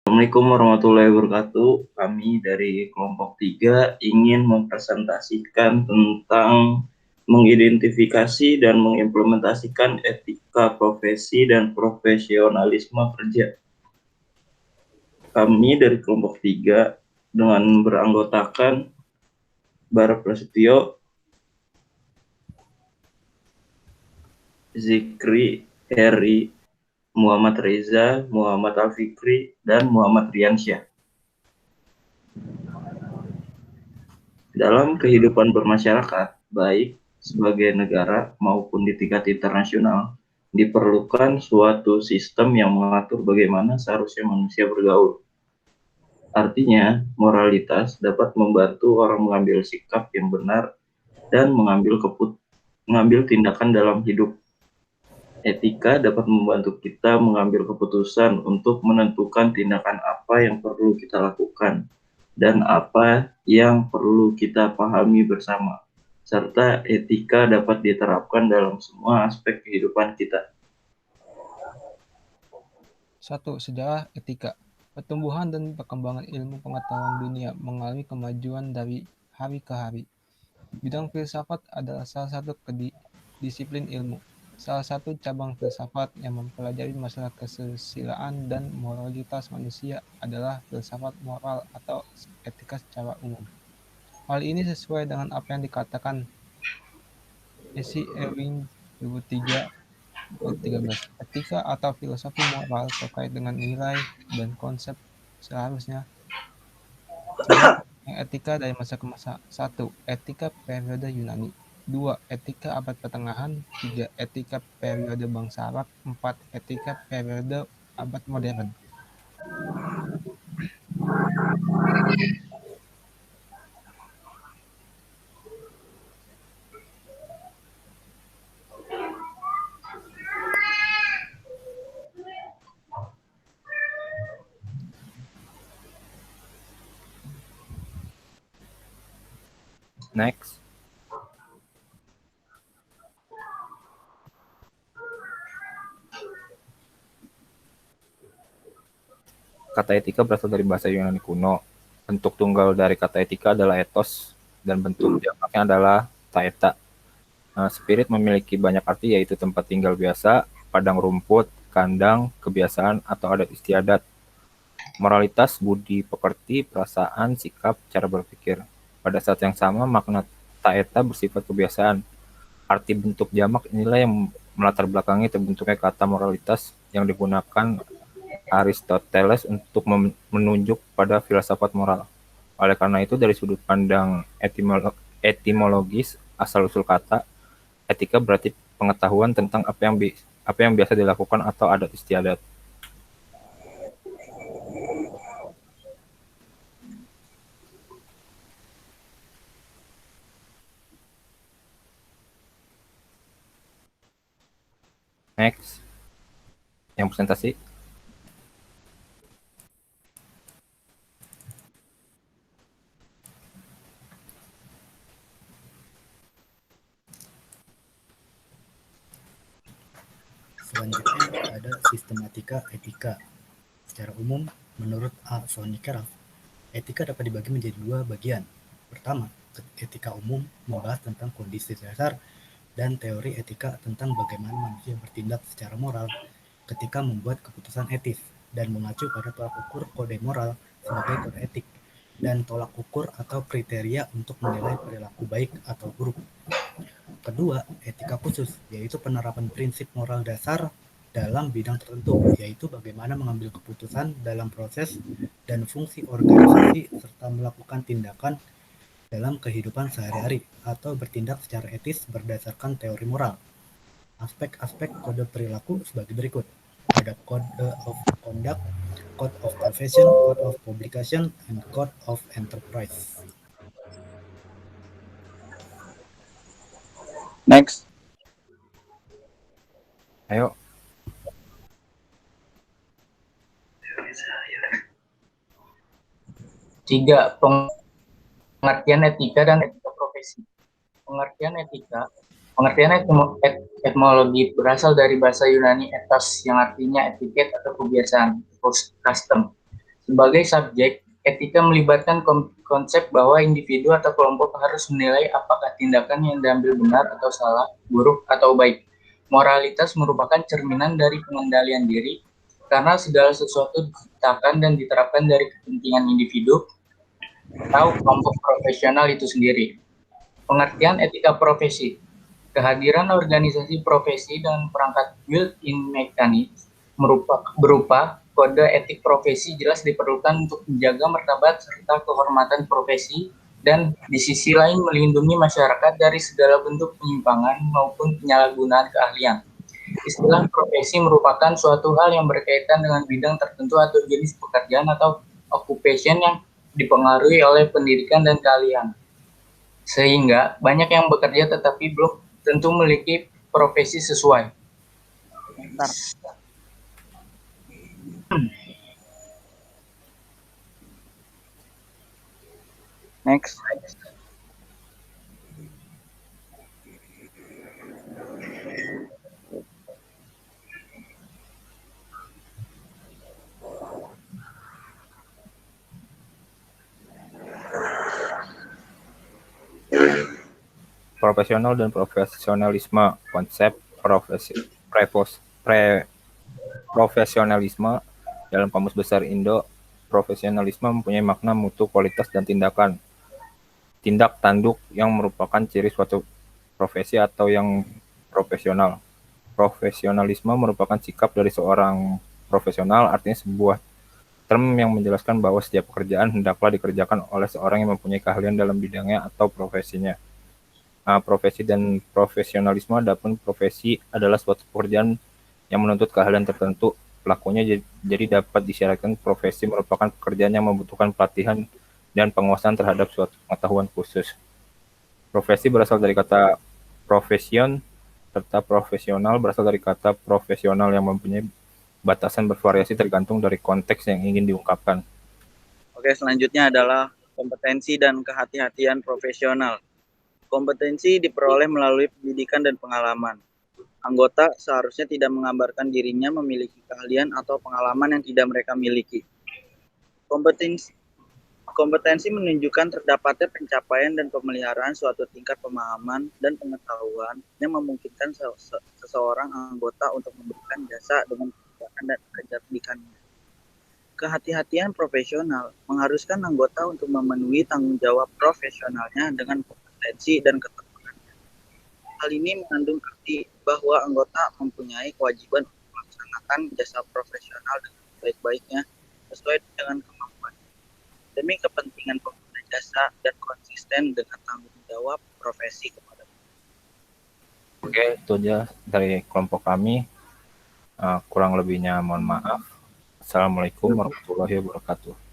Assalamualaikum warahmatullahi wabarakatuh. Kami dari kelompok 3 ingin mempresentasikan tentang mengidentifikasi dan mengimplementasikan etika profesi dan profesionalisme kerja. Kami dari kelompok 3 dengan beranggotakan Bara Prasetyo, Zikri, Heri, Muhammad Reza, Muhammad Al-Fikri, dan Muhammad Riansyah. Dalam kehidupan bermasyarakat, baik sebagai negara maupun di tingkat internasional, diperlukan suatu sistem yang mengatur bagaimana seharusnya manusia bergaul. Artinya, moralitas dapat membantu orang mengambil sikap yang benar dan mengambil tindakan dalam hidup. Etika dapat membantu kita mengambil keputusan untuk menentukan tindakan apa yang perlu kita lakukan dan apa yang perlu kita pahami bersama, serta etika dapat diterapkan dalam semua aspek kehidupan kita. 1. Sejarah etika. Pertumbuhan dan perkembangan ilmu pengetahuan dunia mengalami kemajuan dari hari ke hari. Bidang filsafat adalah salah satu disiplin ilmu. Salah satu cabang filsafat yang mempelajari masalah kesusilaan dan moralitas manusia adalah filsafat moral atau etika secara umum. Hal ini sesuai dengan apa yang dikatakan E.C. Ewing 2013. Etika atau filosofi moral terkait dengan nilai dan konsep seharusnya yang etika dari masa ke masa. 1. Etika periode Yunani. 2. Etika abad pertengahan. 3. Etika periode bangsa Arab. 4. Etika periode abad modern. Next. Kata etika berasal dari bahasa Yunani kuno. Bentuk tunggal dari kata etika adalah ethos, dan bentuk jamaknya adalah taeta. Spirit memiliki banyak arti, yaitu tempat tinggal biasa, padang rumput, kandang, kebiasaan, atau adat istiadat. Moralitas, budi pekerti, perasaan, sikap, cara berpikir. Pada saat yang sama, makna taeta bersifat kebiasaan. Arti bentuk jamak inilah yang melatar belakangi terbentuknya kata moralitas yang digunakan Aristoteles untuk menunjuk pada filsafat moral. Oleh karena itu, dari sudut pandang etimologis asal-usul kata, etika berarti pengetahuan tentang apa yang biasa dilakukan atau adat istiadat. Next. Yang presentasi. Selanjutnya ada sistematika etika. Secara umum, menurut A. Thornycroft, etika dapat dibagi menjadi dua bagian. Pertama, etika umum membahas tentang kondisi dasar dan teori etika tentang bagaimana manusia bertindak secara moral ketika membuat keputusan etis dan mengacu pada tolak ukur kode moral sebagai kode etik dan tolak ukur atau kriteria untuk menilai perilaku baik atau buruk. Kedua, etika khusus, yaitu penerapan prinsip moral dasar dalam bidang tertentu, yaitu bagaimana mengambil keputusan dalam proses dan fungsi organisasi serta melakukan tindakan dalam kehidupan sehari-hari atau bertindak secara etis berdasarkan teori moral. Aspek-aspek kode perilaku sebagai berikut. Ada Code of Conduct, Code of Profession, Code of Publication, and Code of Enterprise. Next. Ayo. Tiga, pengertian etika dan etika profesi. Pengertian etimologi berasal dari bahasa Yunani ethos yang artinya etiket atau kebiasaan, custom. Sebagai subjek, etika melibatkan konsep bahwa individu atau kelompok harus menilai apakah tindakan yang diambil benar atau salah, buruk atau baik. Moralitas merupakan cerminan dari pengendalian diri, karena segala sesuatu diciptakan dan diterapkan dari kepentingan individu atau kelompok profesional itu sendiri. Pengertian etika profesi. Kehadiran organisasi profesi dan perangkat built-in mekanis berupa kode etik profesi jelas diperlukan untuk menjaga martabat serta kehormatan profesi dan di sisi lain melindungi masyarakat dari segala bentuk penyimpangan maupun penyalahgunaan keahlian. Istilah profesi merupakan suatu hal yang berkaitan dengan bidang tertentu atau jenis pekerjaan atau occupation yang dipengaruhi oleh pendidikan dan keahlian. Sehingga banyak yang bekerja tetapi belum tentu memiliki profesi sesuai. Bentar. Next. Profesional dan profesionalisme. Konsep profesionalisme dalam Kamus Besar Indo, profesionalisme mempunyai makna mutu, kualitas, dan tindakan. Tindak tanduk yang merupakan ciri suatu profesi atau yang profesional. Profesionalisme merupakan sikap dari seorang profesional, artinya sebuah term yang menjelaskan bahwa setiap pekerjaan hendaklah dikerjakan oleh seorang yang mempunyai keahlian dalam bidangnya atau profesinya. Profesi dan profesionalisme. Adapun profesi adalah suatu pekerjaan yang menuntut keahlian tertentu pelakunya, jadi dapat disyaratkan profesi merupakan pekerjaan yang membutuhkan pelatihan dan penguasaan terhadap suatu pengetahuan khusus. Profesi berasal dari kata profesion, serta profesional berasal dari kata profesional yang mempunyai batasan bervariasi tergantung dari konteks yang ingin diungkapkan. Oke, selanjutnya adalah kompetensi dan kehati-hatian profesional. Kompetensi diperoleh melalui pendidikan dan pengalaman. Anggota seharusnya tidak menggambarkan dirinya memiliki keahlian atau pengalaman yang tidak mereka miliki. Kompetensi menunjukkan terdapatnya pencapaian dan pemeliharaan suatu tingkat pemahaman dan pengetahuan yang memungkinkan seseorang anggota untuk memberikan jasa dengan kecerdasan dan kecerdikannya. Kehati-hatian profesional mengharuskan anggota untuk memenuhi tanggung jawab profesionalnya dengan kompetensi dan keterampilannya. Hal ini mengandung arti bahwa anggota mempunyai kewajiban untuk melaksanakan jasa profesional dengan baik-baiknya sesuai dengan kemampuan, demi kepentingan pengguna jasa dan konsisten dengan tanggung jawab profesi kepada. Oke, itu aja dari kelompok kami. Kurang lebihnya mohon maaf. Assalamualaikum warahmatullahi wabarakatuh.